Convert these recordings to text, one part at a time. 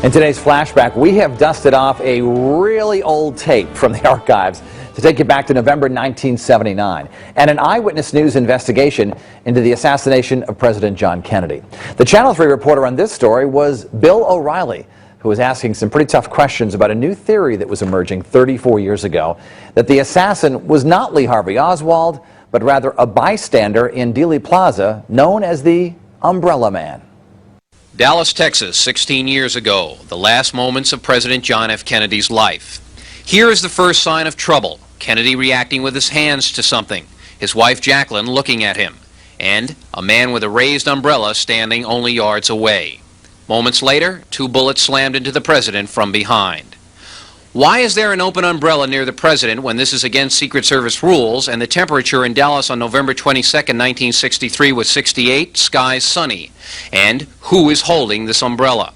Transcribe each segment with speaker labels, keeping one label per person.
Speaker 1: In today's flashback, we have dusted off a really old tape from the archives to take you back to November 1979 and an eyewitness news investigation into the assassination of President John Kennedy. The Channel 3 reporter on this story was Bill O'Reilly, who was asking some pretty tough questions about a new theory that was emerging 34 years ago, that the assassin was not Lee Harvey Oswald, but rather a bystander in Dealey Plaza known as the Umbrella Man.
Speaker 2: Dallas, Texas, 16 years ago, the last moments of President John F. Kennedy's life. Here is the first sign of trouble, Kennedy reacting with his hands to something, his wife Jacqueline looking at him, and a man with a raised umbrella standing only yards away. Moments later, 2 bullets slammed into the president from behind. Why is there an open umbrella near the president when this is against Secret Service rules and the temperature in Dallas on November 22, 1963 was 68, skies sunny? And who is holding this umbrella?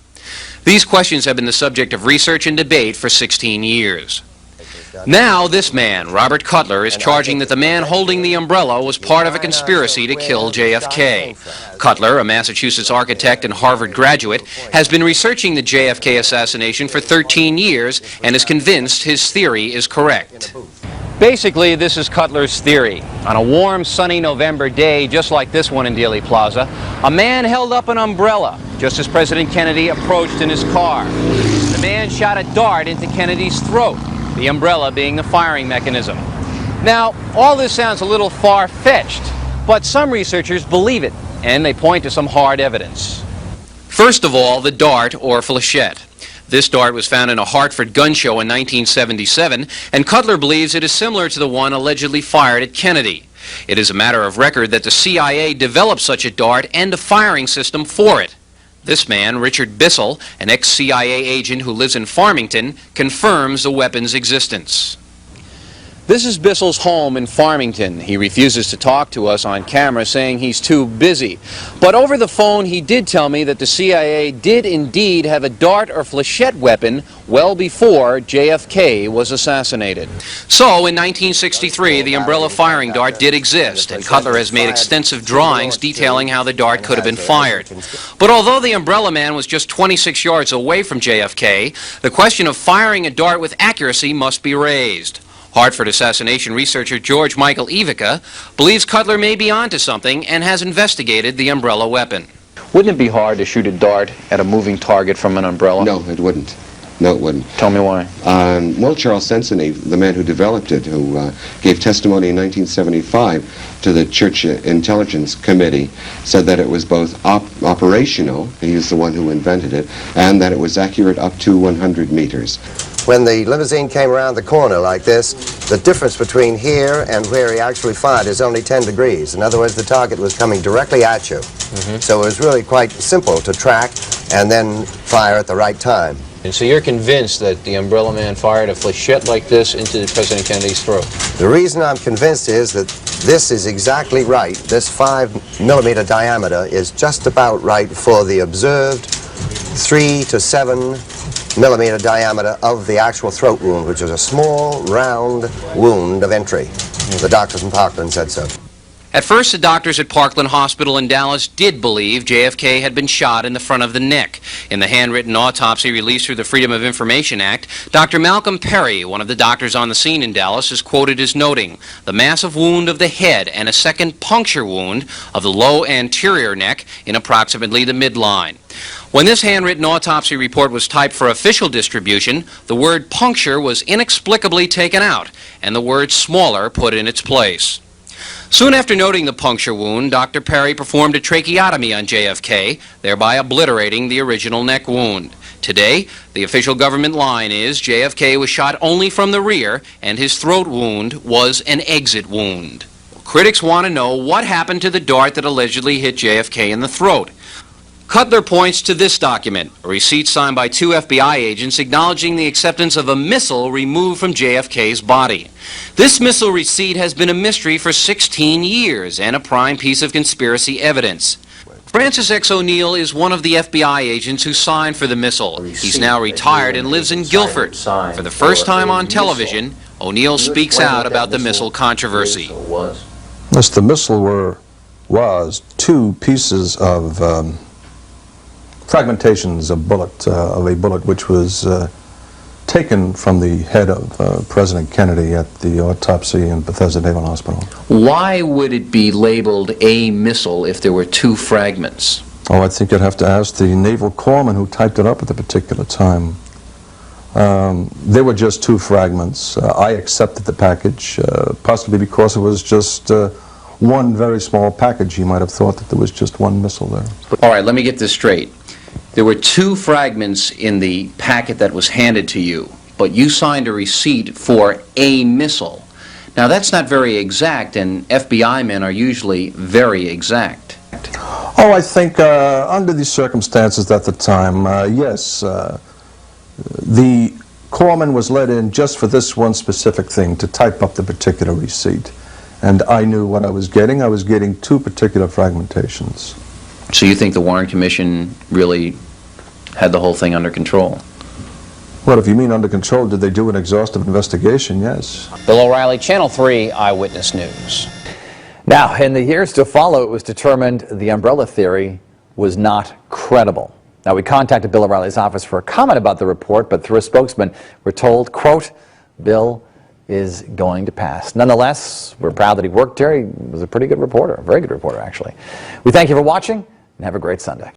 Speaker 2: These questions have been the subject of research and debate for 16 years. Now this man, Robert Cutler, is charging that the man holding the umbrella was part of a conspiracy to kill JFK. Cutler, a Massachusetts architect and Harvard graduate, has been researching the JFK assassination for 13 years and is convinced his theory is correct. Basically, this is Cutler's theory. On a warm, sunny November day, just like this one in Dealey Plaza, a man held up an umbrella just as President Kennedy approached in his car. The man shot a dart into Kennedy's throat, the umbrella being the firing mechanism. Now, all this sounds a little far-fetched, but some researchers believe it, and they point to some hard evidence. First of all, the dart or flechette. This dart was found in a Hartford gun show in 1977, and Cutler believes it is similar to the one allegedly fired at Kennedy. It is a matter of record that the CIA developed such a dart and a firing system for it. This man, Richard Bissell, an ex-CIA agent who lives in Farmington, confirms the weapon's existence. This is Bissell's home in Farmington. He refuses to talk to us on camera, saying he's too busy. But over the phone, he did tell me that the CIA did indeed have a dart or flechette weapon well before JFK was assassinated. So, in 1963, the umbrella firing dart did exist, and Cutler has made extensive drawings detailing how the dart could have been fired. But although the umbrella man was just 26 yards away from JFK, the question of firing a dart with accuracy must be raised. Hartford assassination researcher George Michael Ivica believes Cutler may be onto something and has investigated the umbrella weapon. Wouldn't it be hard to shoot a dart at a moving target from an umbrella?
Speaker 3: No, it wouldn't. No, it wouldn't.
Speaker 2: Tell me why.
Speaker 3: Well, Charles Sensony, the man who developed it, who gave testimony in 1975 to the Church Intelligence Committee, said that it was both operational, he was the one who invented it, and that it was accurate up to 100 meters.
Speaker 4: When the limousine came around the corner like this, the difference between here and where he actually fired is only 10 degrees. In other words, the target was coming directly at you. So it was really quite simple to track and then fire at the right time.
Speaker 2: And so you're convinced that the umbrella man fired a flechette like this into President Kennedy's throat?
Speaker 4: The reason I'm convinced is that this is exactly right. This 5mm diameter is just about right for the observed 3 to 7mm diameter of the actual throat wound, which is a small, round wound of entry. The doctors in Parkland said so.
Speaker 2: At first, the doctors at Parkland Hospital in Dallas did believe JFK had been shot in the front of the neck. In the handwritten autopsy released through the Freedom of Information Act, Dr. Malcolm Perry, one of the doctors on the scene in Dallas, is quoted as noting the massive wound of the head and a second puncture wound of the low anterior neck in approximately the midline. When this handwritten autopsy report was typed for official distribution, the word puncture was inexplicably taken out and the word smaller put in its place. Soon after noting the puncture wound, Dr. Perry performed a tracheotomy on JFK, thereby obliterating the original neck wound. Today, the official government line is JFK was shot only from the rear and his throat wound was an exit wound. Critics want to know what happened to the dart that allegedly hit JFK in the throat. Cutler points to this document, a receipt signed by 2 FBI agents acknowledging the acceptance of a missile removed from JFK's body. This missile receipt has been a mystery for 16 years and a prime piece of conspiracy evidence. Francis X. O'Neill is one of the FBI agents who signed for the missile. He's now retired and lives in Guilford. For the first time on television, O'Neill speaks out about the missile controversy.
Speaker 5: The missile was 2 pieces of fragmentations of a bullet which was taken from the head of President Kennedy at the autopsy in Bethesda Naval Hospital.
Speaker 2: Why would it be labeled a missile if there were two fragments?
Speaker 5: Oh, I think you'd have to ask the naval corpsman who typed it up at the particular time. There were just two fragments. I accepted the package, possibly because it was just one very small package. He might have thought that there was just one missile there.
Speaker 2: All right, let me get this straight. There were two fragments in the packet that was handed to you, but you signed a receipt for a missile. Now, that's not very exact, and FBI men are usually very exact.
Speaker 5: Oh, I think under the circumstances at the time, yes. The corpsman was let in just for this one specific thing, to type up the particular receipt. And I knew what I was getting. I was getting two particular fragmentations.
Speaker 2: So you think the Warren Commission really had the whole thing under control?
Speaker 5: Well, if you mean under control, did they do an exhaustive investigation? Yes.
Speaker 2: Bill O'Reilly, Channel 3 Eyewitness News.
Speaker 1: Now, in the years to follow, it was determined the umbrella theory was not credible. Now, we contacted Bill O'Reilly's office for a comment about the report, but through a spokesman, we're told, quote, Bill is going to pass. Nonetheless, we're proud that he worked here. He was a pretty good reporter, a very good reporter, actually. We thank you for watching, and have a great Sunday.